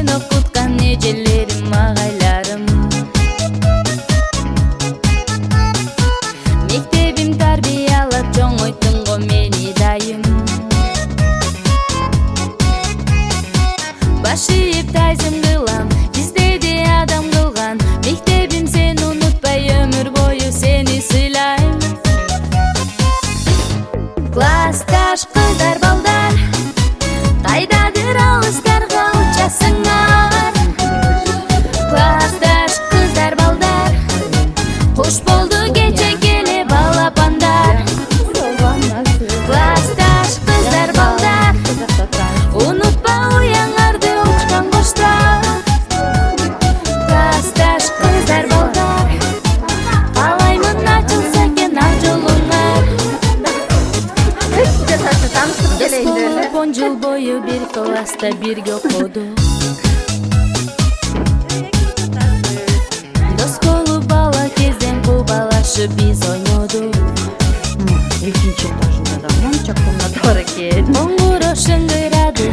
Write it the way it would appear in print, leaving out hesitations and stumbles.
мен окуткан эжелерим агайларым. Мектебим тарбиялап чоңойттун го мени дайым. Баш ийип тайзым кылам, издеди адам кылган. Мектебим сен унутпай өмүр бою сени сыйлайм. Классташ кыздар балдар, кайдадыр алыстарга учасыңар. Классташ кыздар балдар, куш болду кече келе балапандар. Классташ кыздар балдар, унутпа уяңарды учкан коштар. Классташ кыздар балдар, каалаймын ачылса экен ак жолуңар. Дос болуп 10 жыл бою бир класста бирге окудук. Дос болуп бала кезден кубалашып биз ойнодук. Экинчи этажында да монча комната бар экен. Оңгуро шыңгырады,